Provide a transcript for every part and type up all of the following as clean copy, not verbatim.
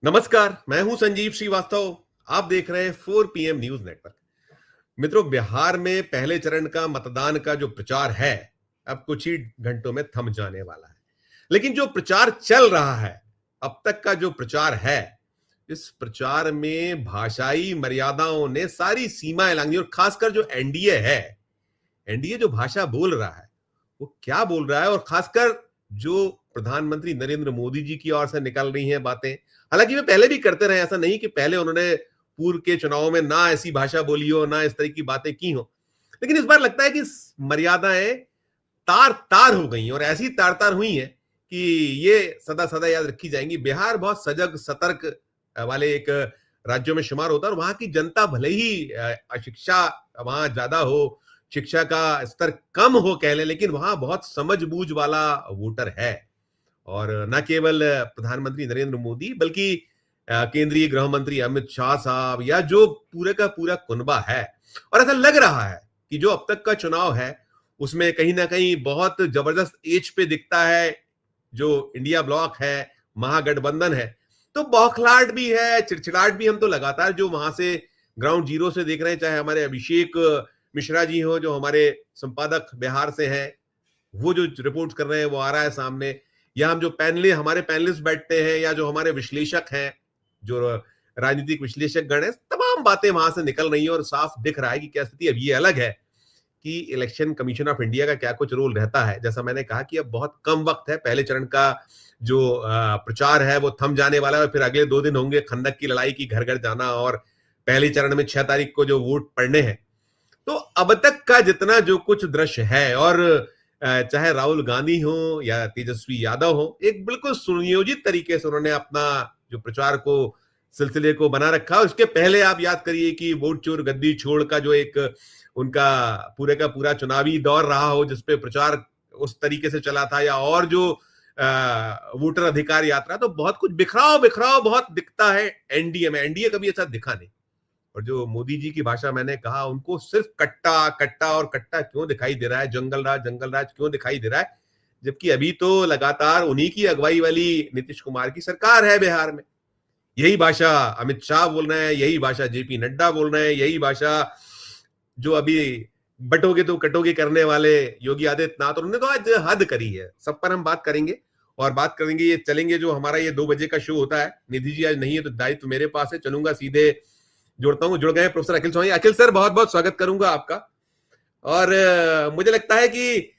नमस्कार, मैं हूं संजीव श्रीवास्तव। आप देख रहे हैं 4 PM न्यूज नेटवर्क। मित्रों, बिहार में पहले चरण का मतदान का जो प्रचार है, अब कुछ ही घंटों में थम जाने वाला है। लेकिन जो प्रचार चल रहा है, अब तक का जो प्रचार है, इस प्रचार में भाषाई मर्यादाओं ने सारी सीमाएं लांघी और खासकर जो एनडीए है, एनडीए जो भाषा बोल रहा है, वो क्या बोल रहा है और खासकर जो प्रधानमंत्री नरेंद्र मोदी जी की ओर से निकल रही हैं बातें। हालांकि वे पहले भी करते रहे, ऐसा नहीं कि पहले उन्होंने पूर्व के चुनाव में ना ऐसी भाषा बोली हो, ना इस तरह की बातें की हो। लेकिन इस बार लगता है कि मर्यादाएं तार तार हो गई और ऐसी तार तार हुई हैं कि ये सदा सदा याद रखी जाएंगी। बिहार बहुत सजग सतर्क वाले एक राज्यों में शुमार होता है और वहां की जनता भले ही अशिक्षा वहां ज्यादा हो, शिक्षा का स्तर कम हो कह लें, लेकिन वहां बहुत समझबूझ वाला वोटर है। और न केवल प्रधानमंत्री नरेंद्र मोदी बल्कि केंद्रीय गृह मंत्री अमित शाह साहब या जो पूरे का पूरा कुनबा है। और ऐसा लग रहा है कि जो अब तक का चुनाव है उसमें कहीं ना कहीं बहुत जबरदस्त एज पे दिखता है जो इंडिया ब्लॉक है, महागठबंधन है। तो बौखलाहट भी है, चिड़चिड़ाहट भी हम तो लगातार जो वहां से ग्राउंड जीरो से देख रहे हैं, चाहे हमारे अभिषेक मिश्रा जी हो जो हमारे संपादक बिहार से हैं, वो जो रिपोर्ट कर रहे हैं वो आ रहा है सामने, या हम जो हमारे पैनलिस्ट बैठते हैं या जो हमारे विश्लेषक हैं, जो राजनीतिक विश्लेषक गण है, तमाम बातें वहां से निकल रही हैं और साफ दिख रहा है कि क्या स्थिति। अब ये अलग है कि इलेक्शन कमीशन ऑफ इंडिया का क्या कुछ रोल रहता है। जैसा मैंने कहा कि अब बहुत कम वक्त है, पहले चरण का जो प्रचार है वो थम जाने वाला है और फिर अगले 2 दिन होंगे खंदक की लड़ाई की, घर घर जाना, और पहली चरण में 6 तारीख को जो वोट पड़ने हैं। तो अब तक का जितना जो कुछ दृश्य है, और चाहे राहुल गांधी हो या तेजस्वी यादव हो, एक बिल्कुल सुनियोजित तरीके से उन्होंने अपना जो प्रचार को सिलसिले को बना रखा। उसके पहले आप याद करिए कि वोट चोर गद्दी छोड़ का जो एक उनका पूरे का पूरा चुनावी दौर रहा हो, जिसपे प्रचार उस तरीके से चला था, या और जो वोटर अधिकार यात्रा, तो बहुत कुछ बिखराव बिखराव बहुत दिखता है एनडीए में। एनडीए कभी ऐसा दिखा नहीं। और जो मोदी जी की भाषा मैंने कहा, उनको सिर्फ कट्टा कट्टा और कट्टा क्यों दिखाई दे रहा है, जंगल राज क्यों दिखाई दे रहा है, जबकि अभी तो लगातार उन्हीं की अगुवाई वाली नीतीश कुमार की सरकार है बिहार में। यही भाषा अमित शाह बोल रहे हैं, यही भाषा जेपी नड्डा बोल रहे हैं, यही भाषा जो अभी बटोगे तो कटोगे करने वाले योगी आदित्यनाथ, उन्होंने तो आज हद करी है। सब पर हम बात करेंगे और बात करेंगे, ये चलेंगे जो हमारा ये 2 बजे का शो होता है। निधि जी आज नहीं है तो दायित्व मेरे पास है, चलूंगा सीधे जुड़ता हूं। जुड़ गए प्रोफेसर अखिल सोनी। अखिल सर, बहुत बहुत स्वागत करूंगा आपका। और मुझे लगता है कि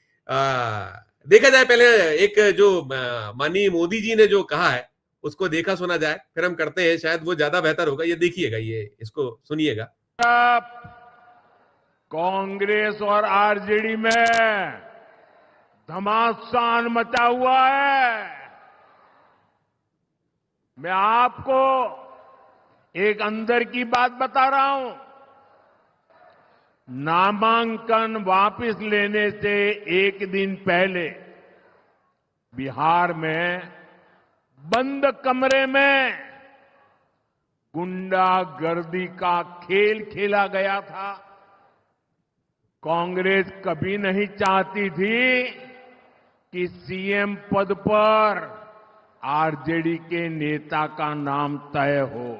देखा जाए पहले एक जो माननीय मोदी जी ने जो कहा है उसको देखा सुना जाए, फिर हम करते हैं, शायद वो ज्यादा बेहतर होगा। ये देखिएगा, ये इसको सुनिएगा। कांग्रेस और आरजेडी में घमासान मचा हुआ है। मैं आपको एक अंदर की बात बता रहा हूं। नामांकन वापस लेने से एक दिन पहले बिहार में बंद कमरे में गुंडागर्दी का खेल खेला गया था। कांग्रेस कभी नहीं चाहती थी कि सीएम पद पर आरजेडी के नेता का नाम तय हो,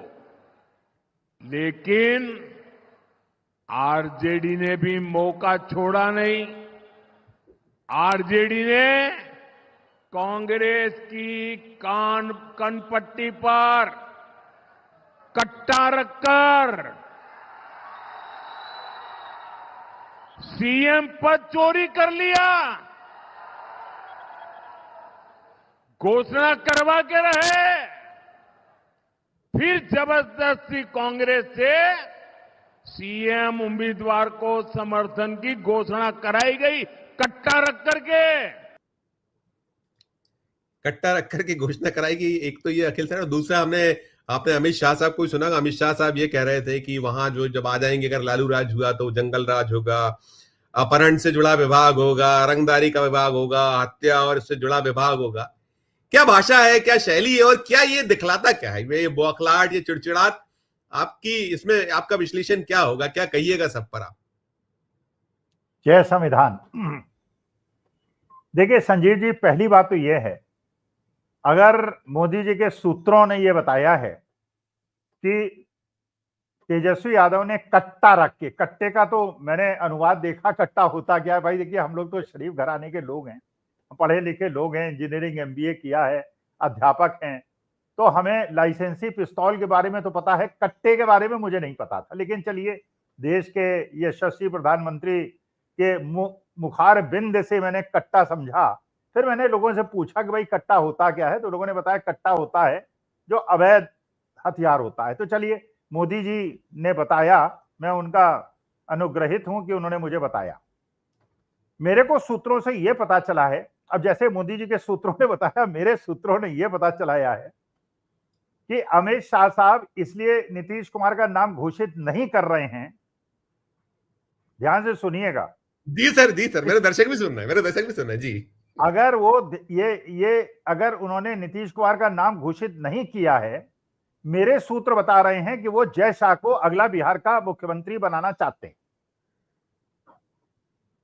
लेकिन आरजेडी ने भी मौका छोड़ा नहीं। आरजेडी ने कांग्रेस की कनपट्टी पर कट्टा रखकर सीएम पद चोरी कर लिया। घोषणा करवा के रहे, फिर जबरदस्ती कांग्रेस से सीएम उम्मीदवार को समर्थन की घोषणा कराई गई, कट्टा रख करके घोषणा कराई गई। एक तो ये अखिल सर, और दूसरा आपने अमित शाह साहब को सुना। अमित शाह साहब ये कह रहे थे कि वहां जो जब आ जाएंगे, अगर लालू राज हुआ तो जंगल राज होगा, अपहरण से जुड़ा विभाग होगा, रंगदारी का विभाग होगा, हत्या और इससे जुड़ा विभाग होगा। क्या भाषा है, क्या शैली है, और क्या ये दिखलाता क्या है, ये बौखलाहट, ये चिड़चिड़ाहट, आपकी इसमें आपका विश्लेषण क्या होगा, क्या कहिएगा सब पर आप? जय संविधान। देखिए संजीव जी, पहली बात तो यह है अगर मोदी जी के सूत्रों ने यह बताया है कि तेजस्वी यादव ने कट्टा रख के, कट्टे का तो मैंने अनुवाद देखा, कट्टा होता क्या है भाई? देखिए, हम लोग तो शरीफ घराने के लोग हैं, पढ़े लिखे लोग हैं, इंजीनियरिंग एमबीए किया है, अध्यापक हैं, तो हमें लाइसेंसी पिस्तौल के बारे में तो पता है, कट्टे के बारे में मुझे नहीं पता था। लेकिन चलिए, देश के यशस्वी प्रधानमंत्री के मुखार बिंद से मैंने कट्टा समझा। फिर मैंने लोगों से पूछा कि भाई कट्टा होता क्या है, तो लोगों ने बताया कट्टा होता है जो अवैध हथियार होता है। तो चलिए, मोदी जी ने बताया, मैं उनका अनुग्रहित हूं कि उन्होंने मुझे बताया। मेरे को सूत्रों से यह पता चला है, अब जैसे मोदी जी के सूत्रों ने बताया, मेरे सूत्रों ने यह पता चलाया है कि अमित शाह साहब इसलिए नीतीश कुमार का नाम घोषित नहीं कर रहे हैं, ध्यान से सुनिएगा। जी सर, मेरे दर्शक भी सुन रहे हैं जी। अगर वो ये अगर उन्होंने नीतीश कुमार का नाम घोषित नहीं किया है, मेरे सूत्र बता रहे हैं कि वो जय शाह को अगला बिहार का मुख्यमंत्री बनाना चाहते हैं।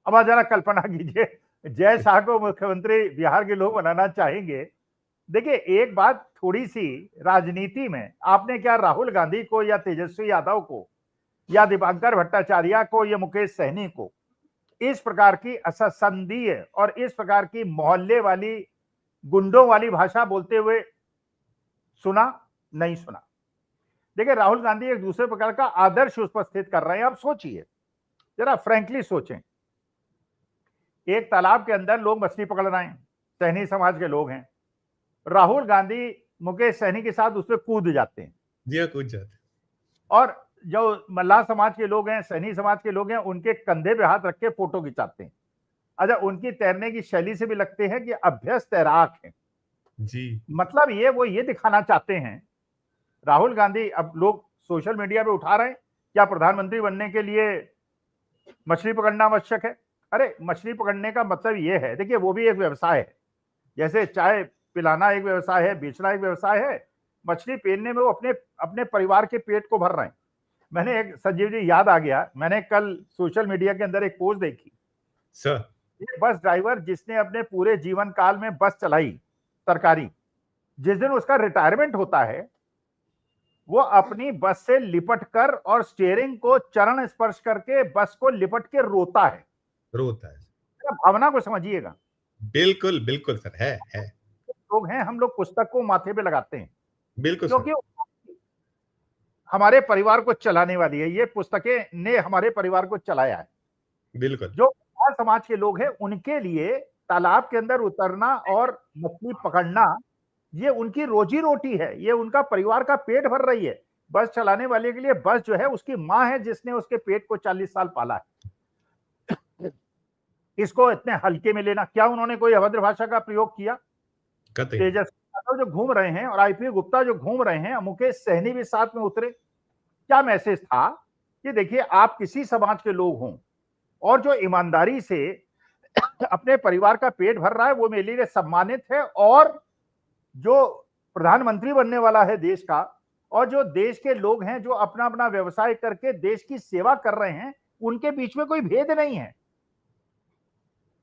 अब आप जरा कल्पना कीजिए, जय शाह को मुख्यमंत्री बिहार के लोग बनाना चाहेंगे। देखिए, एक बात थोड़ी सी राजनीति में, आपने क्या राहुल गांधी को या तेजस्वी यादव को या दीपांकर भट्टाचार्य को या मुकेश सहनी को इस प्रकार की असंसदीय और इस प्रकार की मोहल्ले वाली, गुंडों वाली भाषा बोलते हुए सुना? नहीं सुना। देखिए, राहुल गांधी एक दूसरे प्रकार का आदर्श उपस्थित कर रहे हैं। आप सोचिए, जरा फ्रैंकली सोचें, एक तालाब के अंदर लोग मछली पकड़ रहे हैं, सहनी समाज के लोग हैं, राहुल गांधी मुकेश सहनी के साथ उसमें कूद जाते हैं। जी हाँ, कूद जाते हैं। और जो मल्लाह समाज के लोग हैं, सहनी समाज के लोग हैं, उनके कंधे पे हाथ रख के फोटो खिंचाते हैं। अच्छा, उनकी तैरने की शैली से भी लगते हैं कि अभ्यस्त तैराक हैं जी। मतलब वो ये दिखाना चाहते हैं, राहुल गांधी, अब लोग सोशल मीडिया पे उठा रहे हैं, क्या प्रधानमंत्री बनने के लिए मछली पकड़ना आवश्यक है? अरे, मछली पकड़ने का मतलब ये है, देखिए, वो भी एक व्यवसाय है। जैसे चाय पिलाना एक व्यवसाय है, बेचना एक व्यवसाय है, मछली पकड़ने में वो अपने अपने परिवार के पेट को भर रहे हैं। मैंने एक, संजीव जी याद आ गया, मैंने कल सोशल मीडिया के अंदर एक पोस्ट देखी सर। ये बस ड्राइवर जिसने अपने पूरे जीवन काल में बस चलाई सरकारी, जिस दिन उसका रिटायरमेंट होता है, वो अपनी बस से लिपट कर और स्टीयरिंग को चरण स्पर्श करके बस को लिपट के रोता है। रोता है। भावना को समझिएगा। बिल्कुल बिल्कुल सर, है। लोग हैं, हम लोग पुस्तक को माथे पे लगाते हैं बिल्कुल क्योंकि सर। हमारे परिवार को चलाने वाली है। ये पुस्तकें ने हमारे परिवार को चलाया है। बिल्कुल। जो समाज के लोग हैं, उनके लिए तालाब के अंदर उतरना और मछली पकड़ना, ये उनकी रोजी रोटी है, ये उनका परिवार का पेट भर रही है। बस चलाने वाले के लिए बस जो है उसकी मां है, जिसने उसके पेट को 40 साल पाला है। इसको इतने हल्के में लेना, क्या उन्होंने कोई अभद्र भाषा का प्रयोग किया? तेजस्वी यादव जो घूम रहे हैं और आईपी गुप्ता जो घूम रहे हैं, मुकेश सहनी भी साथ में उतरे। क्या मैसेज था कि देखिए, आप किसी समाज के लोग हों और जो ईमानदारी से अपने परिवार का पेट भर रहा है, वो मेरे लिए सम्मानित है। और जो प्रधानमंत्री बनने वाला है देश का, और जो देश के लोग हैं जो अपना अपना व्यवसाय करके देश की सेवा कर रहे हैं, उनके बीच में कोई भेद नहीं है।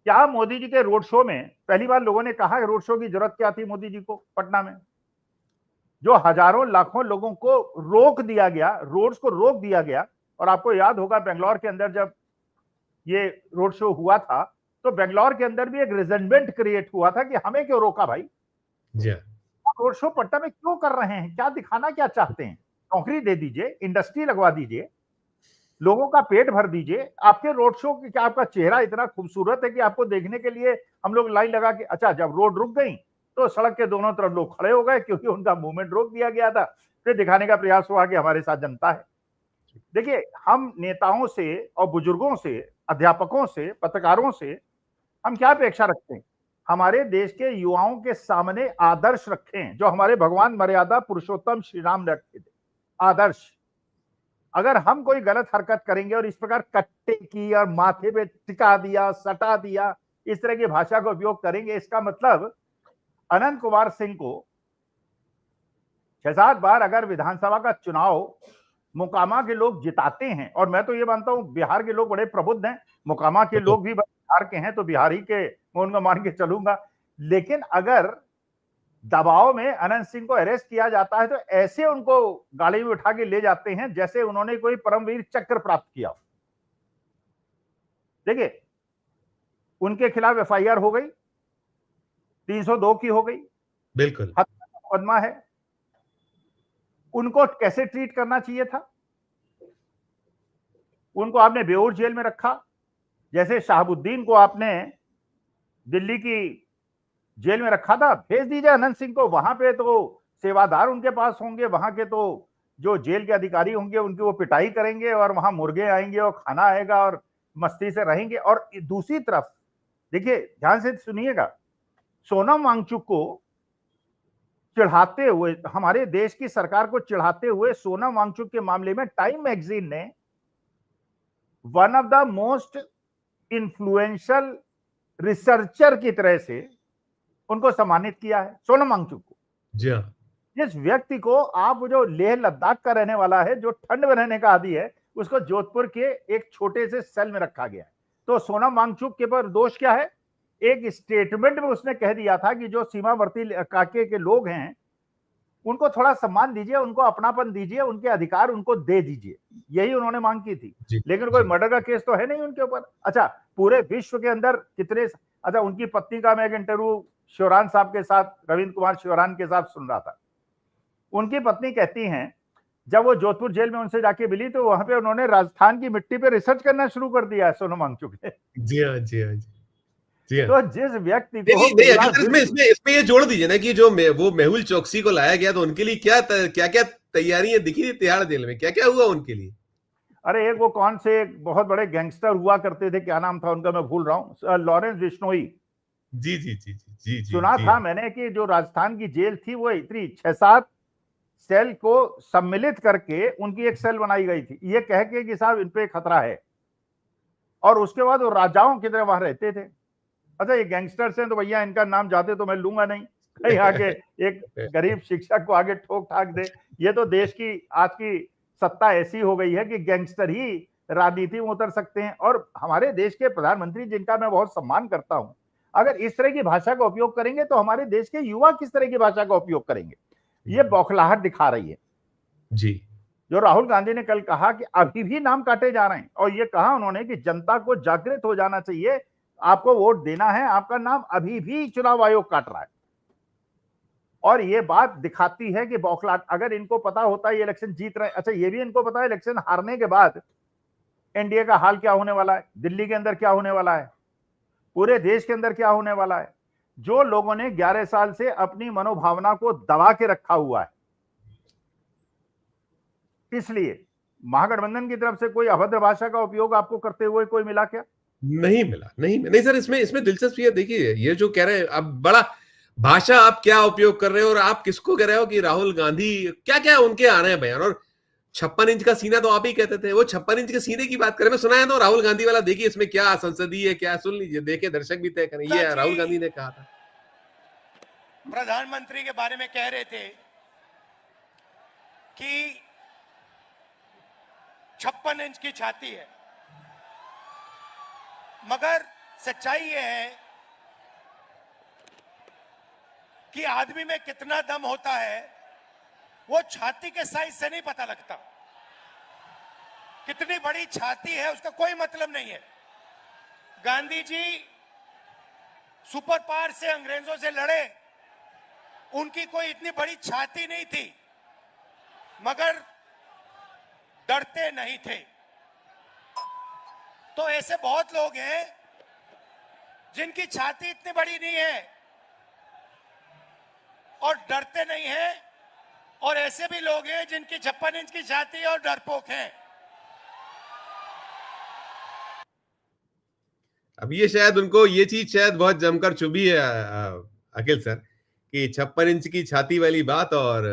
क्या मोदी जी के रोड शो में पहली बार लोगों ने कहा कि रोड शो की जरूरत क्या थी मोदी जी को पटना में? जो हजारों लाखों लोगों को रोक दिया गया, रोड्स को रोक दिया गया। और आपको याद होगा, बेंगलोर के अंदर जब ये रोड शो हुआ था, तो बेंगलोर के अंदर भी एक रिजेंटमेंट क्रिएट हुआ था कि हमें क्यों रोका भाई? जी। रोड शो पटना में क्यों कर रहे हैं? क्या दिखाना क्या चाहते हैं? नौकरी दे दीजिए, इंडस्ट्री लगवा दीजिए, लोगों का पेट भर दीजिए। आपके रोड शो की क्या आपका चेहरा इतना खूबसूरत है कि आपको देखने के लिए हम लोग लाइन लगा के, अच्छा, जब रोड रुक गई तो सड़क के दोनों तरफ लोग खड़े हो गए क्योंकि उनका मूवमेंट रोक दिया गया था। फिर दिखाने का प्रयास हुआ कि हमारे साथ जनता है। देखिए, हम नेताओं से और बुजुर्गों से, अध्यापकों से, पत्रकारों से हम क्या अपेक्षा रखते हैं? हमारे देश के युवाओं के सामने आदर्श रखें, जो हमारे भगवान मर्यादा पुरुषोत्तम श्री राम ने रखे थे, आदर्श। अगर हम कोई गलत हरकत करेंगे और इस प्रकार कट्टे की और माथे पे टिका दिया, सटा दिया, इस तरह की भाषा का उपयोग करेंगे, इसका मतलब अनंत कुमार सिंह को 6-7 बार अगर विधानसभा का चुनाव मोकामा के लोग जिताते हैं, और मैं तो ये मानता हूं बिहार के लोग बड़े प्रबुद्ध हैं, मोकामा के लोग भी बिहार के हैं, तो बिहारी के मैं उनका मान के चलूंगा। लेकिन अगर दबाव में अनंत सिंह को अरेस्ट किया जाता है तो ऐसे उनको गाड़ी में उठा के ले जाते हैं जैसे उन्होंने कोई परमवीर चक्र प्राप्त किया। देखिए, उनके खिलाफ एफआईआर हो गई, 302 की हो गई, बिल्कुल हत्या का मुकदमा है। उनको कैसे ट्रीट करना चाहिए था? उनको आपने बेऊर जेल में रखा, जैसे शहाबुद्दीन को आपने दिल्ली की जेल में रखा था। भेज दीजिए अनंत सिंह को, वहां पे तो सेवादार उनके पास होंगे, वहां के तो जो जेल के अधिकारी होंगे उनकी वो पिटाई करेंगे और वहां मुर्गे आएंगे और खाना आएगा और मस्ती से रहेंगे। और दूसरी तरफ देखिए, ध्यान से सुनिएगा, सोनम वांगचुक को चिढ़ाते हुए, हमारे देश की सरकार को चिढ़ाते हुए सोनम वांगचुक के मामले में टाइम मैगजीन ने one of the most influential researcher की तरह से उनको सम्मानित किया है, सोनम वांगचुक को। जी हाँ। जिस व्यक्ति को आप, जो लेह लद्दाख का रहने वाला है, जो ठंड में रहने का आदी है, उसको जोधपुर के एक छोटे से सेल में रखा गया है। तो सोनम वांगचुक के पर दोष क्या है? एक स्टेटमेंट में उसने कह दिया था कि जो सीमावर्ती इलाके के लोग हैं उनको थोड़ा सम्मान दीजिए, उनको अपनापन दीजिए, उनके अधिकार उनको दे दीजिए, यही उन्होंने मांग की थी। लेकिन कोई मर्डर का केस तो है नहीं उनके ऊपर। अच्छा, पूरे विश्व के अंदर कितने, अच्छा, उनकी पत्नी का मैं एक इंटरव्यू शिवरान साहब के साथ, रविंद्र कुमार शिवरान के साथ सुन रहा था। उनकी पत्नी कहती हैं जब वो जोधपुर जेल में उनसे जाके मिली तो वहां पे उन्होंने राजस्थान की मिट्टी पे रिसर्च करना शुरू कर दिया है सोनम वांगचुक ने। जी हाँ, जी हाँ, जी हाँ। तो जिस व्यक्ति को नहीं, इसमें ये जोड़ दीजिए ना कि जो वो मेहुल चौकसी को लाया गया तो उनके लिए क्या क्या तैयारियां दिखी थी तिहाड़ जेल में, क्या क्या हुआ उनके लिए? अरे एक वो कौन से एक बहुत बड़े गैंगस्टर हुआ करते थे, क्या नाम था उनका, मैं भूल रहा हूँ, लॉरेंस बिश्नोई। जी जी जी जी जी सुना था मैंने कि जो राजस्थान की जेल थी वो इतनी 6-7 सेल को सम्मिलित करके उनकी एक सेल बनाई गई थी, ये कह के कि साहब इन पे खतरा है। और उसके बाद वो राजाओं की तरह वहां रहते थे। अच्छा, ये गैंगस्टर्स हैं तो भैया इनका नाम जाते तो मैं लूंगा नहीं, कहीं आगे एक गरीब शिक्षक को आगे ठोक ठाक दे। ये तो देश की आज की सत्ता ऐसी हो गई है कि गैंगस्टर ही राजनीति में उतर सकते हैं। और हमारे देश के प्रधानमंत्री, जिनका मैं बहुत सम्मान करता हूं, अगर इस तरह की भाषा का उपयोग करेंगे तो हमारे देश के युवा किस तरह की भाषा का उपयोग करेंगे? ये बौखलाहट दिखा रही है जी। जो राहुल गांधी ने कल कहा कि अभी भी नाम काटे जा रहे हैं, और ये कहा उन्होंने कि जनता को जागृत हो जाना चाहिए, आपको वोट देना है, आपका नाम अभी भी चुनाव आयोग काट रहा है। और ये बात दिखाती है कि बौखलाहट, अगर इनको पता होता है ये इलेक्शन जीत रहे हैं, अच्छा ये भी इनको पता है इलेक्शन हारने के बाद एनडीए का हाल क्या होने वाला है, दिल्ली के अंदर क्या होने वाला है, पूरे देश के अंदर क्या होने वाला है। जो लोगों ने 11 साल से अपनी मनोभावना को दबा के रखा हुआ है, इसलिए महागठबंधन की तरफ से कोई अभद्र भाषा का उपयोग आपको करते हुए कोई मिला क्या? नहीं मिला, नहीं सर। इसमें दिलचस्पी है, देखिए ये जो कह रहे हैं, अब बड़ा भाषा आप क्या उपयोग कर रहे हो और आप किसको कह रहे हो कि राहुल गांधी क्या क्या उनके आ रहे हैं बयान। और 56 इंच का सीना तो आप ही कहते थे, वो 56 इंच के सीने की बात करें, मैं सुनाया तो राहुल गांधी वाला, देखिए इसमें क्या संसदीय है, क्या, सुन लीजिए, देखिए दर्शक भी तय करें। ये राहुल गांधी ने कहा था, प्रधानमंत्री के बारे में कह रहे थे कि 56 इंच की छाती है, मगर सच्चाई यह है कि आदमी में कितना दम होता है वो छाती के साइज से नहीं पता लगता। कितनी बड़ी छाती है उसका कोई मतलब नहीं है। गांधी जी सुपर पावर से अंग्रेजों से लड़े, उनकी कोई इतनी बड़ी छाती नहीं थी, मगर डरते नहीं थे। तो ऐसे बहुत लोग हैं जिनकी छाती इतनी बड़ी नहीं है और डरते नहीं हैं, और ऐसे भी लोग हैं जिनकी 56 इंच की छाती है और डरपोक हैं। अब ये शायद उनको ये चीज शायद बहुत जमकर चुभी है अखिल सर, कि 56 इंच की छाती वाली बात। और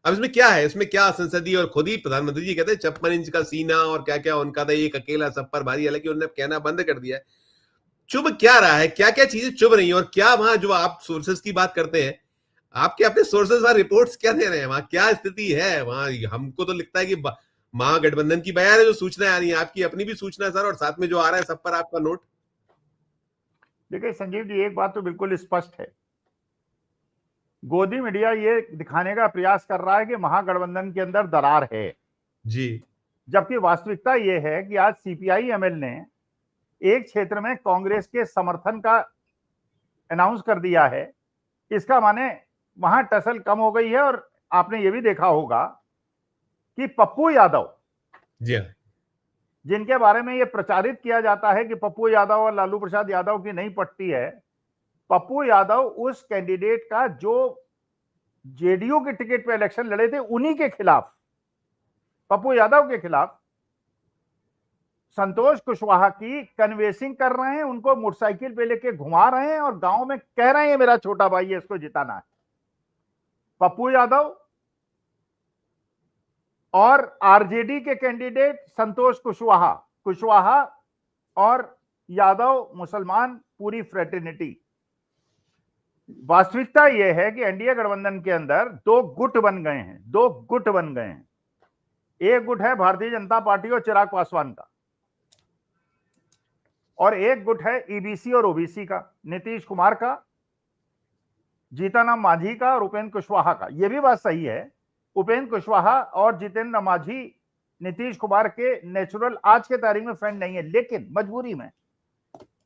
अब इसमें क्या है, इसमें क्या संसदीय, और खुद ही प्रधानमंत्री जी कहते हैं 56 इंच का सीना और क्या क्या उनका था, एक अकेला सब पर भारी। हालांकि उन्होंने कहना बंद कर दिया है। चुभ क्या रहा है, क्या क्या चीजें चुभ रही है, और क्या वहां जो आप सोर्सेस की बात करते हैं, आपके अपने सोर्सेस वहां रिपोर्ट्स क्या दे रहे हैं, वहां क्या स्थिति है वहां? हमको तो लगता है कि महागठबंधन की बयान है जो सूचना आ रही है, आपकी अपनी भी सूचना सर, और साथ में जो आ रहा है सब पर आपका नोट। देखिए संजीव जी, एक बात तो बिल्कुल स्पष्ट है गोदी मीडिया ये दिखाने का प्रयास कर रहा है कि महागठबंधन के अंदर दरार है जी। जबकि वास्तविकता ये है कि आज सीपीआई एमएल ने एक क्षेत्र में कांग्रेस के समर्थन का अनाउंस कर दिया है। इसका माने वहां टसल कम हो गई है। और आपने ये भी देखा होगा कि पप्पू यादव, जी हाँ। जिनके बारे में ये प्रचारित किया जाता है कि पप्पू यादव और लालू प्रसाद यादव की नहीं पटती है, पप्पू यादव उस कैंडिडेट का जो जेडीयू के टिकट पे इलेक्शन लड़े थे उन्हीं के खिलाफ, पप्पू यादव के खिलाफ संतोष कुशवाहा की कन्वेंसिंग कर रहे हैं, उनको मोटरसाइकिल पे लेके घुमा रहे हैं और गांव में कह रहे हैं मेरा छोटा भाई है, इसको जिताना है। पप्पू यादव और आरजेडी के कैंडिडेट संतोष कुशवाहा और यादव मुसलमान पूरी फ्रेटर्निटी। वास्तविकता यह है कि एनडीए गठबंधन के अंदर दो गुट बन गए हैं। एक गुट है भारतीय जनता पार्टी और चिराग पासवान का, और एक गुट है ईबीसी और ओबीसी का, नीतीश कुमार का, जीतन राम मांझी का और उपेंद्र कुशवाहा का। यह भी बात सही है, उपेंद्र कुशवाहा और जितेंद्र मांझी नीतीश कुमार के नेचुरल आज के तारीख में फ्रेंड नहीं है, लेकिन मजबूरी में,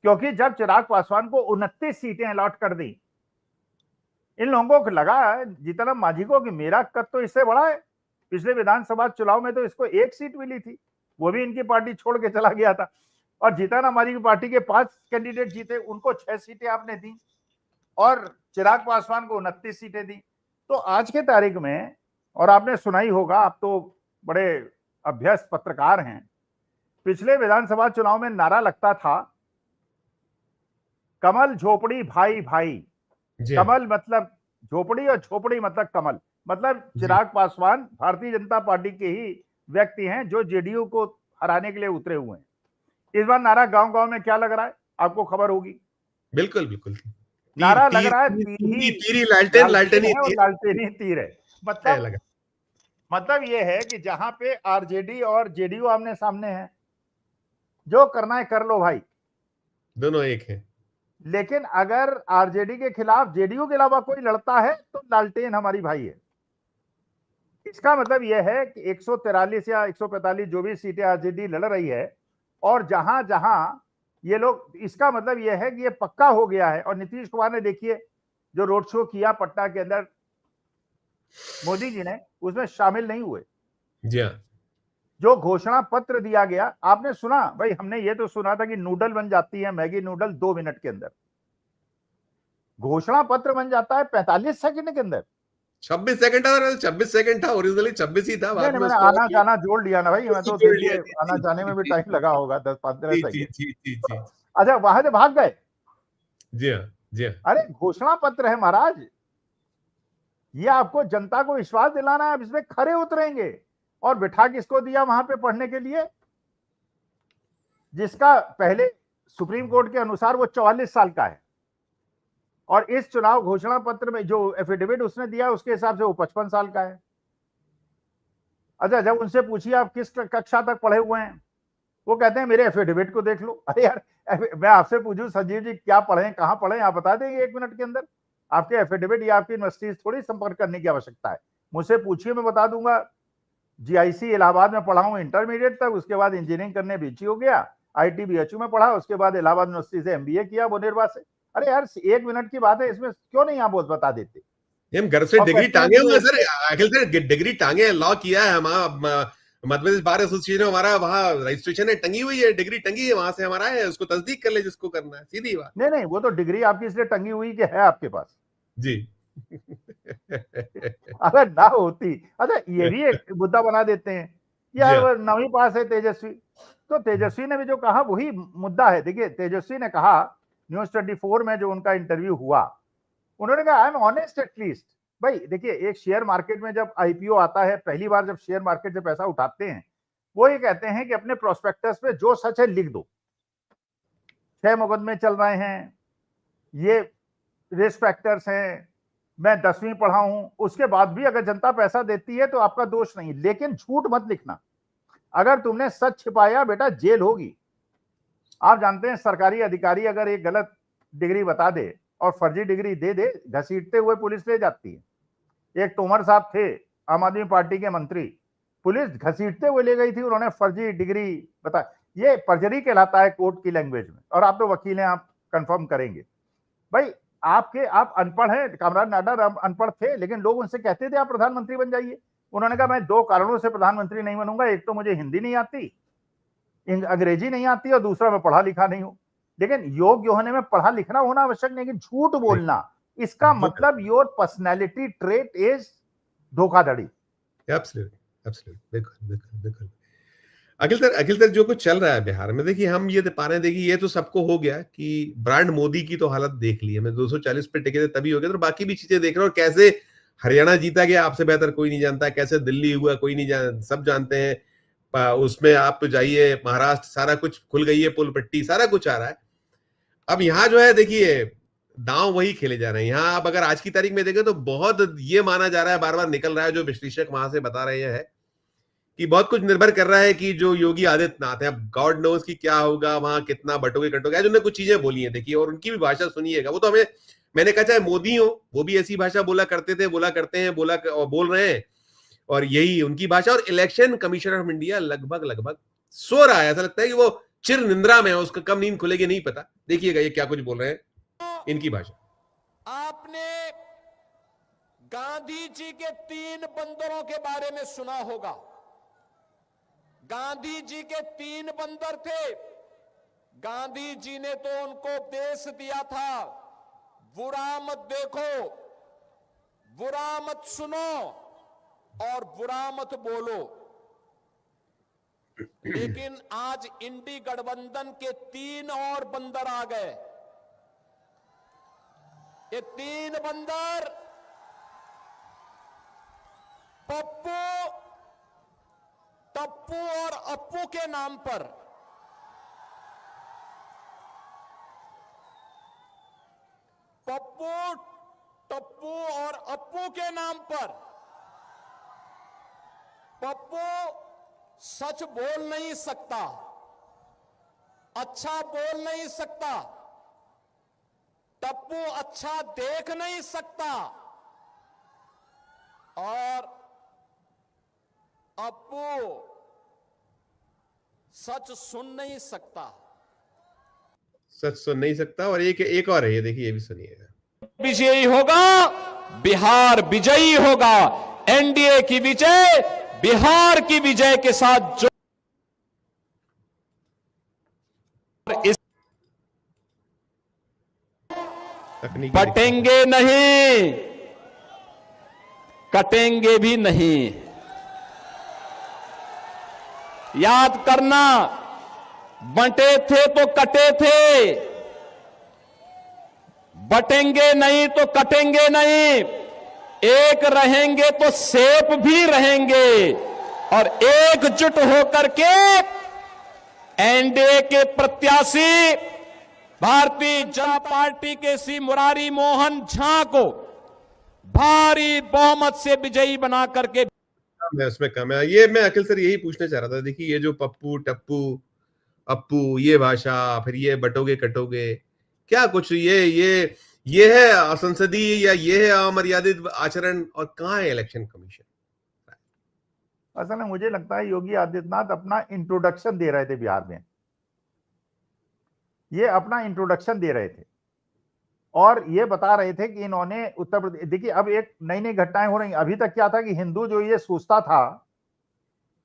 क्योंकि जब चिराग पासवान को 29 सीटें अलॉट कर दी, इन लोगों को लगा जीतन राम मांझी को कि मेरा कद तो इससे बड़ा है। पिछले विधानसभा चुनाव में तो इसको 1 सीट मिली थी, वो भी इनकी पार्टी छोड़ के चला गया था। और जीतन राम मांझी की पार्टी के 5 कैंडिडेट जीते, उनको 6 सीटें आपने दी और चिराग पासवान को 29 सीटें दी। तो आज के तारीख में, और आपने सुना ही होगा, आप तो बड़े अभ्यस्त पत्रकार हैं, पिछले विधानसभा चुनाव में नारा लगता था कमल झोपड़ी भाई भाई। कमल मतलब झोपड़ी और झोपड़ी मतलब कमल। मतलब चिराग पासवान भारतीय जनता पार्टी के ही व्यक्ति हैं जो जेडीयू को हराने के लिए उतरे हुए हैं। इस बार नारा गांव-गांव में क्या लग रहा है, आपको खबर होगी। बिल्कुल बिल्कुल नारा लग रहा है तीर लालटेन तीर है। मतलब ये है कि जहां पे आरजेडी और जेडीयू आमने सामने हैं, जो करना है कर लो भाई, दोनों एक है। लेकिन अगर आरजेडी के खिलाफ जेडीयू के अलावा कोई लड़ता है तो लालटेन हमारी भाई है। इसका मतलब यह है कि 143 या 145 जो भी सीटें आरजेडी लड़ रही है, और जहां जहां ये लोग, इसका मतलब यह है कि ये पक्का हो गया है। और नीतीश कुमार ने देखिए जो रोड शो किया पटना के अंदर, मोदी जी ने उसमें शामिल नहीं हुए। जी हाँ। जो घोषणा पत्र दिया गया, आपने सुना भाई, हमने ये तो सुना था कि नूडल बन जाती है, मैगी नूडल 2 मिनट के अंदर। घोषणा पत्र बन जाता है 45 सेकंड के अंदर। 26 सेकंड था, 26 सेकंड था, ओरिजिनली 26 ही था। बाद में मैंने आना जाना जोड़ लिया ना भाई, मैं तो देखिए आना जाने में भी टाइम लगा होगा 10-15 सेकंड। अच्छा, वहां से भाग गए। जी हाँ, जी हाँ। अरे घोषणा पत्र है महाराज, ये आपको जनता को विश्वास दिलाना है, अब इसमें खरे उतरेंगे। और बिठा किसको दिया वहां पे पढ़ने के लिए, जिसका पहले सुप्रीम कोर्ट के अनुसार वो 44 साल का है, और इस चुनाव घोषणा पत्र में जो एफिडेविट उसने दिया उसके हिसाब से वो 55 साल का है। अच्छा, जब उनसे पूछिए आप किस कक्षा तक पढ़े हुए हैं, वो कहते हैं मेरे एफिडेविट को देख लो। अरे यार, मैं आपसे पूछूं संजीव जी क्या पढ़े, कहां पढ़े, आप बता देंगे 1 मिनट के अंदर। आपके एफिडेविट या आपकी यूनिवर्सिटी थोड़ी संपर्क करने की आवश्यकता है, मुझसे पूछिए, मैं बता दूंगा। जीआईसी इलाहाबाद में पढ़ा हूं इंटरमीडिएट तक, उसके बाद इंजीनियरिंग करने बीची हो गया, आईटीबीएचयू में पढ़ा, उसके बाद इलाहाबाद यूनिवर्सिटी से एमबीए किया मुनेरबा से। अरे यार 1 मिनट की बात है, इसमें क्यों नहीं आप बता देते। हम घर से डिग्री टांगे हुए सर, अखिल सर डिग्री टांगे, लॉ किया है हमारा, मध्य प्रदेश बार एसोसिएशन हमारा, वहाँ रजिस्ट्रेशन है, टंगी हुई है, डिग्री टंगी है, वहां से हमारा है, उसको तस्दीक कर ले जिसको करना है, सीधी बात। नहीं, वो तो डिग्री आपकी इसलिए टंगी हुई कि है आपके पास जी। अगर ना होती। अच्छा, ये भी एक मुद्दा बना देते हैं यार, 9वीं पास है तेजस्वी, तो तेजस्वी ने भी जो कहा वही मुद्दा है। देखिए तेजस्वी ने कहा न्यूज 24 में जो उनका इंटरव्यू हुआ, उन्होंने कहा आई एम ऑनेस्ट एटलीस्ट। भाई देखिए, एक शेयर मार्केट में जब आईपीओ आता है, पहली बार जब शेयर मार्केट से पैसा उठाते हैं, वो ये कहते हैं कि अपने प्रोस्पेक्टस पे जो सच है लिख दो। 6 मुकदमे चल रहे हैं, ये रिस्क फैक्टर्स हैं, मैं 10वीं पढ़ा हूं, उसके बाद भी अगर जनता पैसा देती है तो आपका दोष नहीं, लेकिन झूठ मत लिखना। अगर तुमने सच छिपाया बेटा जेल होगी। आप जानते हैं सरकारी अधिकारी अगर एक गलत डिग्री बता दे और फर्जी डिग्री दे दे, घसीटते हुए पुलिस ले जाती है। एक तोमर साहब थे आम आदमी पार्टी के मंत्री, पुलिस घसीटते हुए ले गई थी, उन्होंने फर्जी डिग्री बता, ये पर्जरी कहलाता है कोर्ट की लैंग्वेज में, और आप तो वकील हैं, आप कंफर्म करेंगे। भाई आप अनपढ़ हैं, कामराज नाडा अनपढ़ थे, लेकिन लोग उनसे कहते थे आप प्रधानमंत्री बन जाइए। उन्होंने कहा मैं 2 कारणों से प्रधानमंत्री नहीं बनूंगा, एक तो मुझे हिंदी नहीं आती, अंग्रेजी नहीं आती, और दूसरा मैं पढ़ा लिखा नहीं हूं। लेकिन योग्य होने में पढ़ा लिखना होना आवश्यक नहीं, झूठ बोलना, इसका मतलब योर पर्सनैलिटी ट्रेट इज धोखाधड़ी। एब्सोल्युटली एब्सोल्युटली, बिल्कुल बिल्कुल बिल्कुल। अखिल सर जो कुछ चल रहा है बिहार में, देखिए हम ये पा रहे हैं, देखिए ये तो सबको हो गया कि ब्रांड मोदी की तो हालत देख ली है, मैं 240 पे टिके थे तभी हो गया, तो बाकी भी चीजें देख रहे हो, और कैसे हरियाणा जीता गया आपसे बेहतर कोई नहीं जानता, कैसे दिल्ली हुआ कोई नहीं जान, सब जानते हैं, उसमें आप तो जाइए महाराष्ट्र, सारा कुछ खुल गई है, पुल पट्टी सारा कुछ आ रहा है। अब यहाँ जो है देखिए दांव वही खेले जा रहे हैं। यहाँ आप अगर आज की तारीख में देखें तो बहुत ये माना जा रहा है, बार बार निकल रहा है, जो विश्लेषक वहां से बता रहे हैं कि बहुत कुछ निर्भर कर रहा है कि जो योगी आदित्यनाथ है, अब गॉड नोज की क्या होगा वहां, कितना बटोगे कटोगे, आज उन्होंने कुछ चीजें बोली हैं देखिए, और उनकी भी भाषा सुनिएगा। वो तो हमें, मैंने कहा चाहे मोदी हो वो भी ऐसी भाषा बोला करते थे, बोला करते हैं, बोल रहे हैं, और यही उनकी भाषा। और इलेक्शन कमीशन ऑफ इंडिया लगभग सो रहा है, ऐसा लगता है कि वो चिर निंद्रा में है, उसका कब नींद खुलेगी नहीं पता। देखिएगा ये क्या कुछ बोल रहे हैं इनकी भाषा। आपने गांधी जी के 3 बंदरों के बारे में सुना होगा। गांधी जी के 3 बंदर थे। गांधी जी ने तो उनको उपदेश दिया था, बुरा मत देखो, बुरा मत सुनो और बुरा मत बोलो। लेकिन आज इंडी गठबंधन के 3 और बंदर आ गए। ये 3 बंदर पप्पू, टप्पू और अप्पू के नाम पर पप्पू, टप्पू और अप्पू के नाम पर पप्पू सच बोल नहीं सकता, अच्छा बोल नहीं सकता, टप्पू अच्छा देख नहीं सकता, और अप्पू सच सुन नहीं सकता। सच सुन नहीं सकता। और एक और है, ये देखिए, ये भी सुनिएगा। विजयी होगा, बिहार विजयी होगा, एनडीए की विजय बिहार की विजय के साथ जो इस बटेंगे नहीं, कटेंगे भी नहीं। याद करना, बंटे थे तो कटे थे, बटेंगे नहीं तो कटेंगे नहीं, एक रहेंगे तो सेफ भी रहेंगे, और एकजुट होकर के एनडीए के प्रत्याशी भारतीय जनता पार्टी के श्री मुरारी मोहन झा को भारी बहुमत से विजयी बना करके उसमें कम है। ये मैं अखिल सर यही पूछना चाह रहा था, देखिए ये जो पप्पू टप्पू अप्पू, ये भाषा, फिर ये बटोगे कटोगे, क्या कुछ ये है संसदीय या ये है अमर्यादित आचरण, और कहाँ है इलेक्शन कमीशन? असल में मुझे लगता है योगी आदित्यनाथ अपना इंट्रोडक्शन दे रहे थे बिहार में, ये अपना इंट्रोडक्शन दे रहे थे, और ये बता रहे थे कि इन्होंने उत्तर प्रदेश, देखिए अब एक नई नई घटनाएं हो रही। अभी तक क्या था कि हिंदू जो ये सोचता था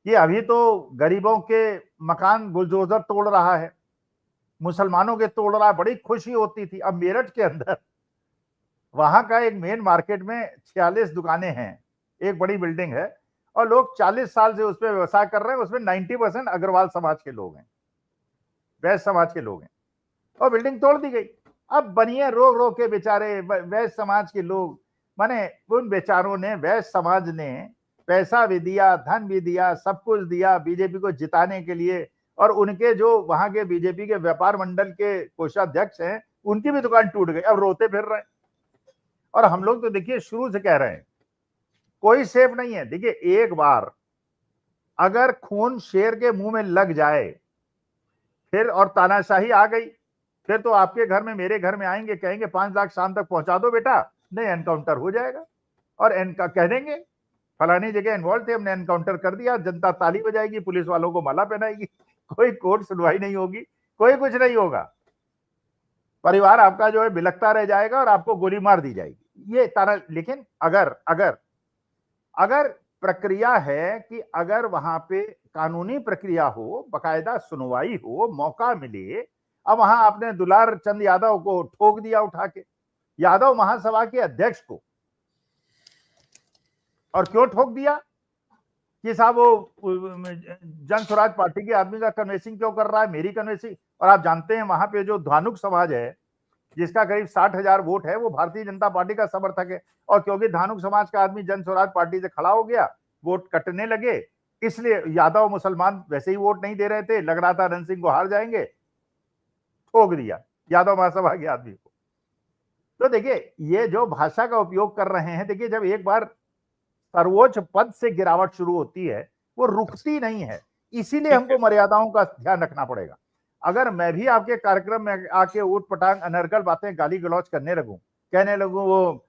कि अभी तो गरीबों के मकान बुलडोजर तोड़ रहा है, मुसलमानों के तोड़ रहा है, बड़ी खुशी होती थी। अब मेरठ के अंदर वहां का एक मेन मार्केट में 46 दुकानें हैं, एक बड़ी बिल्डिंग है, और लोग 40 साल से उस पर व्यवसाय कर रहे हैं। उसमें 90% अग्रवाल समाज के लोग हैं, वैश्य समाज के लोग हैं, और बिल्डिंग तोड़ दी गई। अब बनिए रो रो के बेचारे वैश्य समाज के लोग, माने उन बेचारों ने, वैश्य समाज ने पैसा भी दिया, धन भी दिया, सब कुछ दिया बीजेपी को जिताने के लिए, और उनके जो वहां के बीजेपी के व्यापार मंडल के कोषाध्यक्ष हैं, उनकी भी दुकान टूट गई, अब रोते फिर रहे हैं। और हम लोग तो देखिए शुरू से कह रहे हैं कोई सेफ नहीं है। देखिए एक बार अगर खून शेर के मुंह में लग जाए फिर, और तानाशाही आ गई, फिर तो आपके घर में मेरे घर में आएंगे, कहेंगे 5 लाख शाम तक पहुंचा दो बेटा, नहीं एनकाउंटर हो जाएगा। और कह देंगे फलानी जगह इन्वॉल्व थे, हमने एनकाउंटर कर दिया, जनता ताली बजाएगी, पुलिस वालों को माला पहनाएगी, कोई कोर्ट सुनवाई नहीं होगी, कोई कुछ नहीं होगा। परिवार आपका जो है बिलखता रह जाएगा और आपको गोली मार दी जाएगी। ये तारा। लेकिन अगर अगर अगर प्रक्रिया है कि अगर वहां पे कानूनी प्रक्रिया हो, बकायदा सुनवाई हो, मौका मिले। अब वहां आपने दुलार चंद यादव को ठोक दिया उठा के, यादव महासभा के अध्यक्ष को। और क्यों ठोक दिया कि साहब वो जन स्वराज पार्टी के आदमी का कन्वेंसिंग क्यों कर रहा है, मेरी कन्वेंसिंग। और आप जानते हैं वहां पे जो धानुक समाज है, जिसका करीब 60,000 वोट है, वो भारतीय जनता पार्टी का समर्थक है। और क्योंकि धानुक समाज का आदमी जन स्वराज पार्टी से खड़ा हो गया, वोट कटने लगे, इसलिए यादव मुसलमान वैसे ही वोट नहीं दे रहे थे, लग रहा था रण सिंह को हार जाएंगे, ठोक दिया यादव महासभा के आदमी को। तो देखिए ये जो भाषा का उपयोग कर रहे हैं, देखिए जब एक बार सर्वोच्च पद से गिरावट शुरू होती है, वो रुकती नहीं है। इसीलिए हमको मर्यादाओं का ध्यान रखना पड़ेगा। अगर मैं भी आपके कार्यक्रम में आके ऊट पटांग अनर्गल बातें गाली गलौज करने लगूं, कहने लगूं वो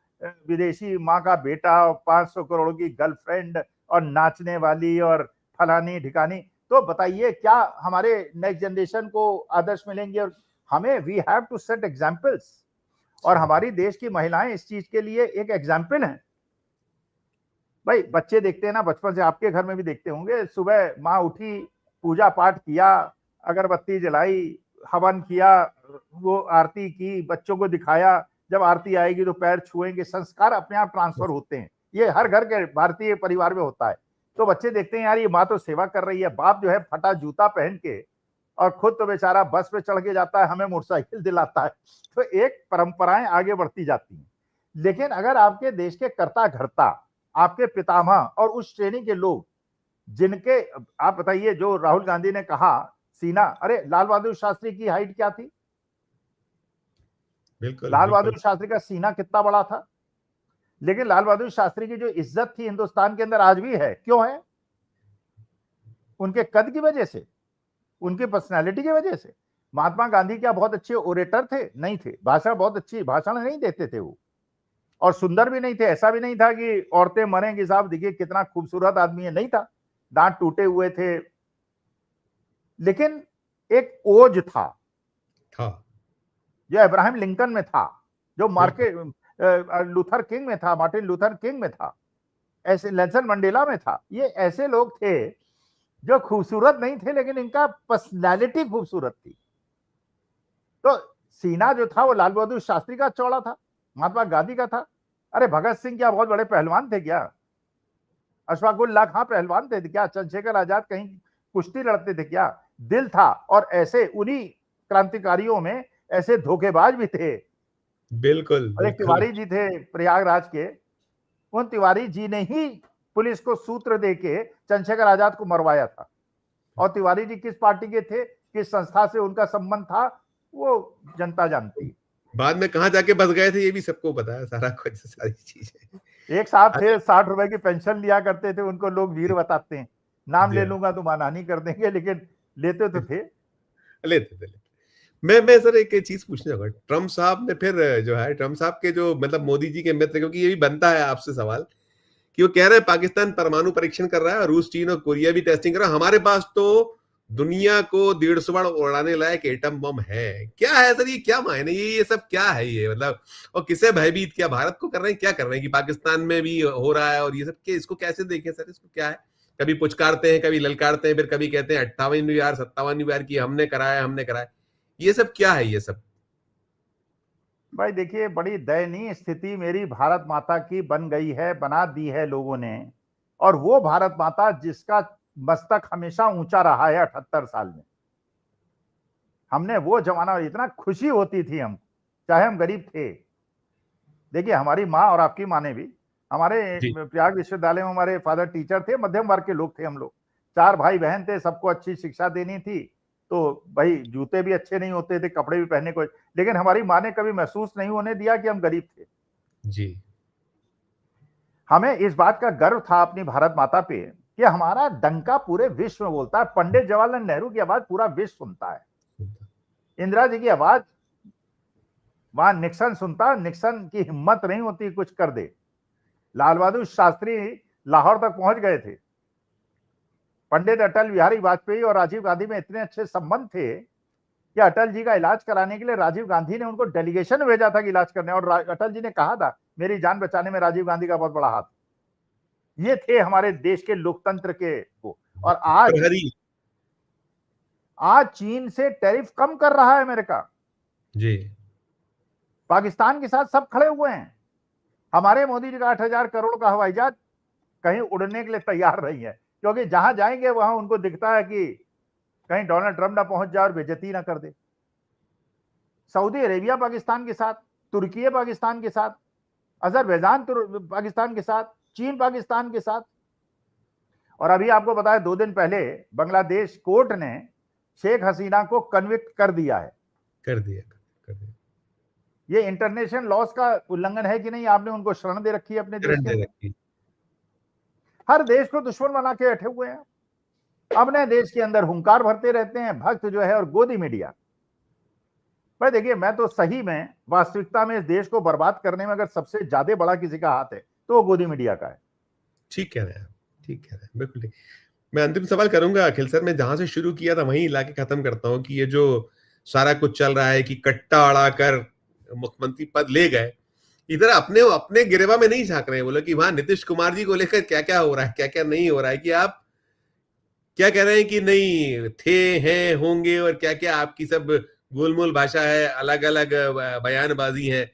विदेशी माँ का बेटा, 500 करोड़ की गर्लफ्रेंड और नाचने वाली और फलानी ठिकानी, तो बताइए क्या हमारे नेक्स्ट जनरेशन को आदर्श मिलेंगे? और हमें we have to set examples. और हमारी देश की महिलाएं इस चीज के लिए एक एग्जाम्पल हैं। भाई बच्चे देखते हैं ना, बचपन से आपके घर में भी देखते होंगे, सुबह माँ उठी, पूजा पाठ किया, अगरबत्ती जलाई, हवन किया, वो आरती की, बच्चों को दिखाया, जब आरती आएगी तो पैर छुएंगे, संस्कार अपने आप ट्रांसफर होते हैं। ये हर घर के भारतीय परिवार में होता है। तो बच्चे देखते हैं यार ये माँ तो सेवा कर रही है, बाप जो है फटा जूता पहन के और खुद तो बेचारा बस पे चढ़ के जाता है, हमें मोटरसाइकिल दिलाता है। तो एक परंपराएं आगे बढ़ती जाती हैं। लेकिन अगर आपके देश के कर्ता धर्ता, आपके पितामह और उस श्रेणी के लोग जिनके, आप बताइए जो राहुल गांधी ने कहा सीना, अरे लाल बहादुर शास्त्री की हाइट क्या थी? बिल्कुल, लाल बहादुर शास्त्री का सीना कितना बड़ा था? लेकिन लाल बहादुर शास्त्री की जो इज्जत थी हिंदुस्तान के अंदर आज भी है, क्यों है? उनके कद की वजह से, उनकी पर्सनालिटी की वजह से। महात्मा गांधी क्या बहुत अच्छे ओरेटर थे? नहीं थे। भाषण बहुत अच्छी भाषण नहीं देते थे वो, और सुंदर भी नहीं थे। ऐसा भी नहीं था कि औरतें मरेंगी साहब देखिए कितना खूबसूरत आदमी है, नहीं था। दांत टूटे हुए थे, लेकिन एक ओज था जो अब्राहम लिंकन में था, जो लूथर किंग में था, मार्टिन लूथर किंग में था, ऐसे नेल्सन मंडेला में था। ये ऐसे लोग थे जो खूबसूरत नहीं थे, लेकिन इनका पर्सनैलिटी खूबसूरत थी। तो सीना जो था वो लाल बहादुर शास्त्री का चौड़ा था, महात्मा गांधी का था। अरे भगत सिंह क्या बहुत बड़े पहलवान थे क्या? अशफाकुल्लाह खां पहलवान थे क्या? चंद्रशेखर आजाद कहीं कुश्ती लड़ते थे क्या? दिल था। और ऐसे उन्हीं क्रांतिकारियों में ऐसे धोखेबाज भी थे। बिल्कुल, और एक तिवारी जी थे प्रयागराज के, उन तिवारी जी ने ही पुलिस को सूत्र देके चंद्रशेखर आजाद को मरवाया था। और तिवारी जी किस पार्टी के थे, किस संस्था से उनका संबंध था, वो जनता जानती है। बाद में कहां जाके बस गए थे ये भी सबको पता है, सारा कुछ, सारी चीजें। एक साहब थे 60 रुपए की पेंशन लिया करते थे, उनको लोग वीर बताते हैं। नाम ले लूंगा तो मानहानि कर देंगे, लेकिन लेते तो थे। लेते थे। मैं सर एक चीज पूछना चाहूंगा, ट्रम्प साहब ने फिर जो है, ट्रम्प साहब के जो मतलब मोदी जी के मित्र, क्योंकि ये भी बनता है आपसे सवाल कि वो कह रहे हैं पाकिस्तान परमाणु परीक्षण कर रहा है, रूस, चीन और कोरिया भी टेस्टिंग कर रहा है, हमारे पास तो दुनिया को 150 बार उड़ाने लायक एटम बम है। क्या है सर, ये क्या मायने, ये सब क्या है ये, मतलब? और किसे भयभीत, क्या भारत को कर रहे हैं, क्या कर रहे हैं कि पाकिस्तान में भी हो रहा है? और ये सब इसको कैसे देखें सर, इसको क्या है? कभी पुचकारते हैं, कभी ललकारते हैं, फिर कभी कहते हैं 58वीं बार 57वीं बार की हमने कराया। ये सब क्या है ये सब? भाई देखिए बड़ी दयनीय स्थिति मेरी भारत माता की बन गई है, बना दी है लोगों ने। और वो भारत माता जिसका मस्तक हमेशा ऊंचा रहा है 78 साल में, हमने वो जमाना, इतना खुशी होती थी हम, चाहे हम गरीब थे। देखिए हमारी माँ और आपकी माँ ने भी, हमारे प्रयाग विश्वविद्यालय में हमारे फादर टीचर थे, मध्यम वर्ग के लोग थे हम लोग, 4 भाई बहन थे, सबको अच्छी शिक्षा देनी थी। तो भाई जूते भी अच्छे नहीं होते थे, कपड़े भी पहनने को, लेकिन हमारी माँ ने कभी महसूस नहीं होने दिया कि हम गरीब थे जी। हमें इस बात का गर्व था अपनी भारत माता पे कि हमारा डंका पूरे विश्व में बोलता है। पंडित जवाहरलाल नेहरू की आवाज पूरा विश्व सुनता है, इंदिरा जी की आवाज वहां निक्सन सुनता, निक्सन की हिम्मत नहीं होती कुछ कर दे। लाल बहादुर शास्त्री लाहौर तक पहुंच गए थे। पंडित अटल बिहारी वाजपेयी और राजीव गांधी में इतने अच्छे संबंध थे कि अटल जी का इलाज कराने के लिए राजीव गांधी ने उनको डेलीगेशन भेजा था कि इलाज करने, और अटल जी ने कहा था मेरी जान बचाने में राजीव गांधी का बहुत बड़ा हाथ। ये थे हमारे देश के लोकतंत्र के वो। और आज चीन से टैरिफ कम कर रहा है अमेरिका जी। पाकिस्तान के साथ सब खड़े हुए हैं। हमारे मोदी जी का 8,000 करोड़ का हवाई जहाज कहीं उड़ने के लिए तैयार नहीं है, क्योंकि जहां जाएंगे वहां उनको दिखता है कि कहीं डोनाल्ड ट्रंप ना पहुंच जाए और बेइज्जती ना कर दे। सऊदी अरेबिया पाकिस्तान के साथ, तुर्की पाकिस्तान के साथ, अजरबैजान पाकिस्तान के साथ, चीन पाकिस्तान के साथ। और अभी आपको बताया 2 दिन पहले बांग्लादेश कोर्ट ने शेख हसीना को कन्विक्ट कर दिया है। कर दिया। ये इंटरनेशनल लॉज का उल्लंघन है कि नहीं? आपने उनको शरण दे रखी है अपने देश के। हर देश को दुश्मन बना के बैठे हुए हैं, अपने देश के अंदर हुंकार भरते रहते हैं भक्त जो है, और गोदी मीडिया। भाई देखिए, मैं तो सही में वास्तविकता में इस देश को बर्बाद करने में अगर सबसे ज्यादा बड़ा किसी का हाथ है तो वो गोदी मीडिया का है। ठीक कह रहे हैं, ठीक कह रहे हैं, बिल्कुल ठीक। मैं अंतिम सवाल करूंगा अखिल सर, मैं जहां से शुरू किया था वहीं लाके खत्म करता हूं कि ये जो सारा कुछ चल रहा है कि कट्टा अड़ाकर मुख्यमंत्री पद ले गए, इधर अपने गिरेवा में नहीं झांक रहे हैं। बोले कि वहां नीतीश कुमार जी को लेकर क्या क्या हो रहा है, क्या क्या नहीं हो रहा है, कि आप क्या कह रहे हैं कि नहीं थे, हैं, होंगे, और क्या क्या आपकी सब गोलमोल भाषा है, अलग अलग बयानबाजी है।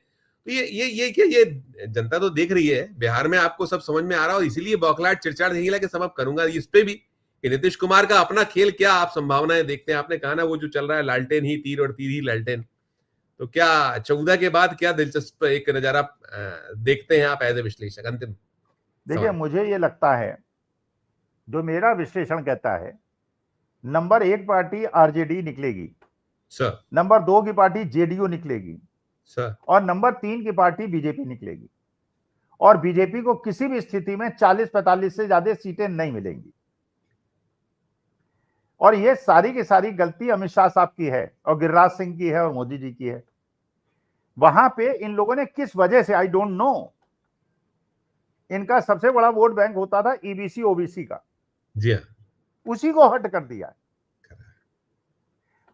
तो ये जनता तो देख रही है, बिहार में आपको सब समझ में आ रहा है, और इसीलिए बौखलाहट चिड़चिड़ यही लगे समाप्त करूंगा इस पे भी कि नीतीश कुमार का अपना खेल क्या आप संभावनाएं देखते हैं। आपने कहा ना वो जो चल रहा है लालटेन ही तीर और तीर ही लालटेन, तो क्या 14 के बाद क्या दिलचस्प एक नजारा देखते हैं आप एज ए विश्लेषक? अंतिम देखिए, मुझे ये लगता है, जो मेरा विश्लेषण कहता है, नंबर 1 पार्टी आरजेडी निकलेगी सर, नंबर 2 की पार्टी जेडीयू निकलेगी सर, और नंबर 3 की पार्टी बीजेपी निकलेगी। और बीजेपी को किसी भी स्थिति में 40-45 से ज्यादा सीटें नहीं मिलेंगी। और ये सारी की सारी गलती अमित शाह साहब की है और गिरिराज सिंह की है और मोदी जी की है। वहां पे इन लोगों ने किस वजह से, आई डोंट नो, इनका सबसे बड़ा वोट बैंक होता था ईबीसी ओबीसी का, जी हाँ, उसी को हट कर दिया है।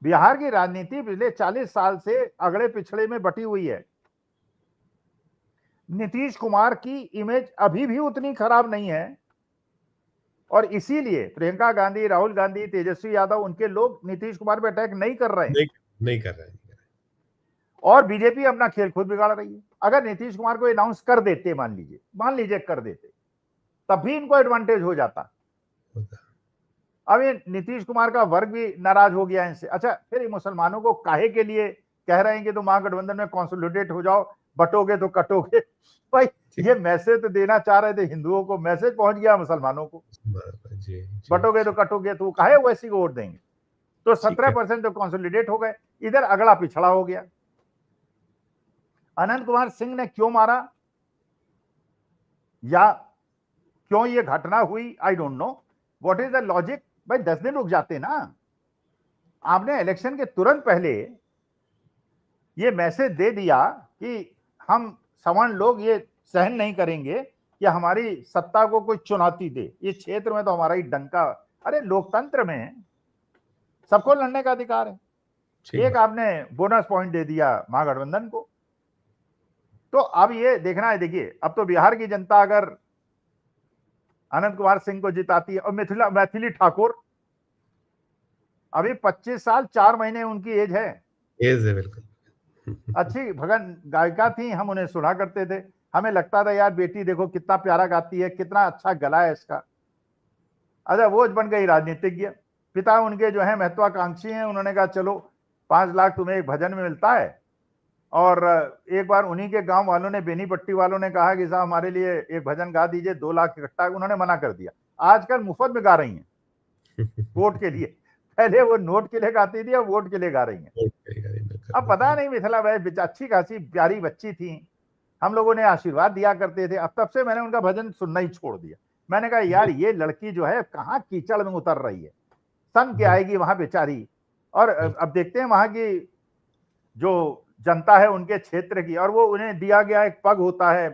बिहार की राजनीति पिछले 40 साल से अगड़े पिछड़े में बटी हुई है। नीतीश कुमार की इमेज अभी भी उतनी खराब नहीं है, और इसीलिए प्रियंका गांधी, राहुल गांधी, तेजस्वी यादव, उनके लोग नीतीश कुमार पे अटैक नहीं कर रहे हैं। नहीं कर रहे हैं। और बीजेपी अपना खेल खुद बिगाड़ रही है। अगर नीतीश कुमार को अनाउंस कर देते, मान लीजिए कर देते, तब भी इनको एडवांटेज हो जाता। अब ये नीतीश कुमार का वर्ग भी नाराज हो गया इनसे। अच्छा, फिर मुसलमानों को काहे के लिए कह रहे हैं कि तुम महागठबंधन में कंसोलिडेट हो जाओ, बटोगे तो कटोगे। भाई ये मैसेज तो देना चाह रहे थे हिंदुओं को, मैसेज पहुंच गया मुसलमानों को, बटोगे तो कटोगे, तो काहे वैसी को वोट देंगे। तो 17% तो कंसोलिडेट हो गए, इधर अगला पिछड़ा हो गया। अनंत कुमार सिंह ने क्यों मारा या क्यों ये घटना हुई, I don't know what is the logic. भाई 10 दिन रुक जाते ना। आपने इलेक्शन के तुरंत पहले ये मैसेज दे दिया कि हम सवर्ण लोग ये सहन नहीं करेंगे कि हमारी सत्ता को कोई चुनौती दे, इस क्षेत्र में तो हमारा ही डंका। अरे लोकतंत्र में सबको लड़ने का अधिकार है। एक आपने बोनस पॉइंट दे दिया महागठबंधन को, तो अब ये देखना है। देखिए, अब तो बिहार की जनता अगर अनंत कुमार सिंह को जिताती है, और मैथिली ठाकुर, अभी 25 साल 4 महीने उनकी एज है बिल्कुल अच्छी भगन गायिका थी, हम उन्हें सुना करते थे। हमें लगता था यार बेटी देखो कितना प्यारा गाती है, कितना अच्छा गला है इसका। अच्छा, वो बन गई राजनीतिज्ञ। पिता उनके जो है महत्वाकांक्षी हैं, उन्होंने कहा चलो 5 लाख तुम्हें एक भजन में मिलता है। और एक बार उन्हीं के गांव वालों ने, बेनीपट्टी वालों ने कहा कि साहब हमारे लिए एक भजन गा दीजिए, 2 लाख इकट्ठा, उन्होंने मना कर दिया। आजकल मुफ्त में गा रही हैं वोट के लिए। पहले वो नोट के लिए गाती थी, अब वोट के लिए गा रही हैं। अब पता नहीं, मिथिला भाई अच्छी खासी प्यारी बच्ची थी, हम लोगों ने आशीर्वाद दिया करते थे। अब तब से मैंने उनका भजन सुनना ही छोड़ दिया। मैंने कहा यार ये लड़की जो है कहाँ कीचड़ में उतर रही है, सन के आएगी वहां बेचारी। और अब देखते हैं वहां की जो जनता है उनके क्षेत्र की, और वो उन्हें दिया गया एक पग होता है,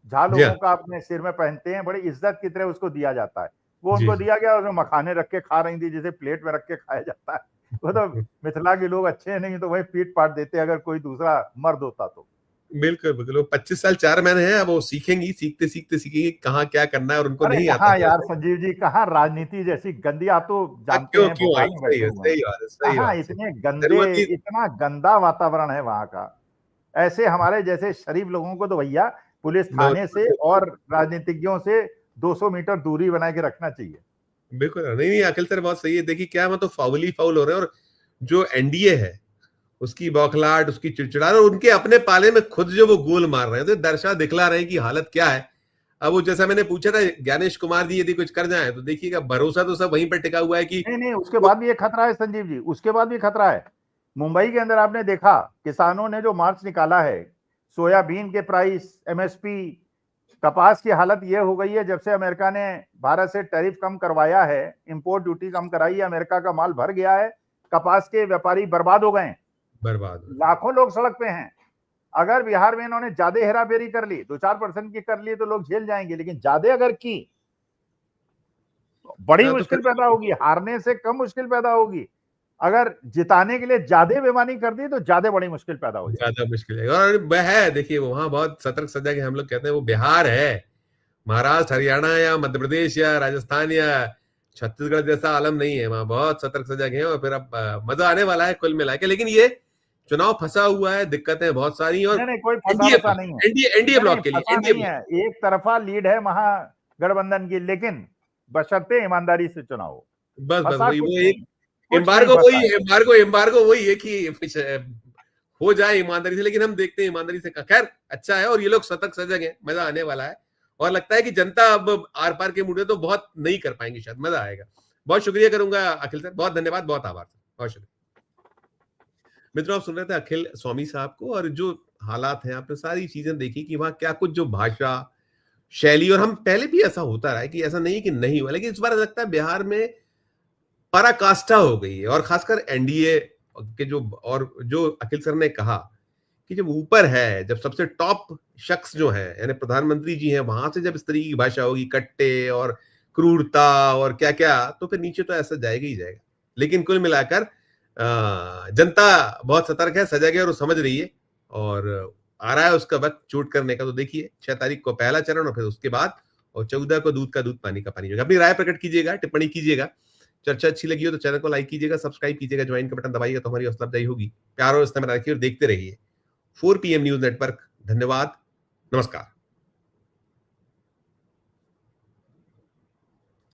झाल जी हाँ। लोगों का अपने सिर में पहनते हैं, बड़ी इज्जत की तरह उसको दिया जाता है। वो जी, उनको जी। दिया गया, उसमें मखाने रख के खा रही थी, जैसे प्लेट में रख के खाया जाता है। वो तो मिथिला के लोग अच्छे नहीं तो वही पीट पाट देते अगर कोई दूसरा मर्द होता तो। बिल्कुल, बिल्कुल। वो 25 साल 4 महीने हैं, अब वो सीखेंगी, सीखते-सीखते सीखेंगी कहाँ क्या करना है और उनको अरे नहीं आता कहाँ तो यार संजीव जी, कहाँ राजनीति जैसी गंदी, आप तो जानते क्यों हैं क्यों आई? भोपाल में बैठे हुए हैं। सही बात है, सही कहाँ बात, सही। इतने गंदे, जरूरत ही इतना गंदा वातावरण है वहाँ का। ऐसे हमारे जैसे शरीफ लोगों को तो भैया पुलिस नो थाने से और राजनीतिज्ञों से 200 मीटर दूरी बना के रखना चाहिए। बिल्कुल, नहीं, नहीं, अखिल सर बहुत सही है। देखिए क्या मतलब फाउल ही फाउल हो रहे हैं और जो एनडीए है, उसकी बौखलाहट, उसकी चिड़चिड़ाहट और उनके अपने पाले में खुद जो वो गोल मार रहे हैं, तो दर्शा दिखला रहे हैं कि हालत क्या है। अब वो जैसा मैंने पूछा था ज्ञानेश कुमार जी यदि कुछ कर जाएँ, तो देखिएगा भरोसा तो सब वहीं पे टिका हुआ है कि नहीं, नहीं, उसके बाद भी ये खतरा है संजीव जी, उसके बाद भी खतरा है। मुंबई के अंदर आपने देखा किसानों ने जो मार्च निकाला है, सोयाबीन के प्राइस, एमएसपी, कपास की हालत ये हो गई है, जब से अमेरिका ने भारत से टैरिफ कम करवाया है, इंपोर्ट ड्यूटी कम कराई है, अमेरिका का माल भर गया है, कपास के व्यापारी बर्बाद हो गए हैं। बर्बाद हो। लाखों लोग सड़क पे हैं। अगर बिहार में इन्होंने ज्यादा हेराफेरी कर ली, 2-4% की कर ली तो लोग झेल जाएंगे, लेकिन ज्यादा अगर की तो बड़ी हाँ, तो मुश्किल फिर पैदा होगी, हारने से कम मुश्किल पैदा होगी। अगर जिताने के लिए ज्यादा बेईमानी कर दी तो ज्यादा बड़ी मुश्किल पैदा हो जाएगी। ज्यादा मुश्किल है और वह है देखिए वहां बहुत सतर्क सजग है। हम लोग कहते हैं वो बिहार है, महाराष्ट्र, हरियाणा या मध्य प्रदेश या राजस्थान या छत्तीसगढ़ जैसा आलम नहीं है। वहां बहुत सतर्क सजग है और फिर अब मजा आने वाला है कुल मिला के। लेकिन ये चुनाव फंसा हुआ है, दिक्कतें बहुत सारी और नहीं, नहीं, कोई फंसा एनडीए वसा नहीं है। एनडीए नहीं, नहीं, ब्लॉक के लिए फंसा एनडीए नहीं ब्लॉक है। एक तरफा लीड है महागठबंधन की, लेकिन बशर्ते ईमानदारी से चुनाव हो। बस बस फंसा वही कुछ वो नहीं, एक कुछ नहीं एम्बार्गो वही फंसा है। एम्बार्गो वही है कि कुछ हो जाए ईमानदारी से। लेकिन हम देखते हैं ईमानदारी से खैर अच्छा है और ये लोग सतर्क सजग हैं, मजा आने वाला है और लगता है कि जनता अब आर पार के मुद्दे तो बहुत नहीं कर पाएंगे, शायद मजा आएगा। बहुत शुक्रिया करूंगा अखिल सर, बहुत धन्यवाद, बहुत आभार सर, बहुत शुक्रिया। मित्रों आप सुन रहे थे अखिल स्वामी साहब को और जो हालात हैं आपने सारी चीजें देखी कि वहां क्या कुछ जो भाषा शैली और हम पहले भी ऐसा होता रहा है कि ऐसा नहीं है कि नहीं हुआ, लेकिन इस बार लगता है बिहार में पराकाष्ठा हो गई है और खासकर एनडीए के जो और जो अखिल सर ने कहा कि जब ऊपर है, जब सबसे टॉप शख्स जो है यानी प्रधानमंत्री जी हैं, वहां से जब इस तरीके की भाषा होगी कट्टे और क्रूरता और क्या क्या, तो फिर नीचे तो ऐसा जाएगा ही जाएगा। लेकिन कुल मिलाकर जनता बहुत सतर्क है, सजग है और वो समझ रही है और आ रहा है उसका वक्त चोट करने का। तो देखिए 6 तारीख को पहला चरण और फिर उसके बाद और 14 को दूध का दूध पानी का पानी होगा। अपनी राय प्रकट कीजिएगा, टिप्पणी कीजिएगा। चर्चा अच्छी लगी हो तो चैनल को लाइक कीजिएगा, सब्सक्राइब कीजिएगा, ज्वाइन का बटन दबाइएगा तो हमारी हौसला अफजाई होगी। प्यार और इस्तेमाल रखिए और देखते रहिए 4 PM न्यूज नेटवर्क। धन्यवाद, नमस्कार।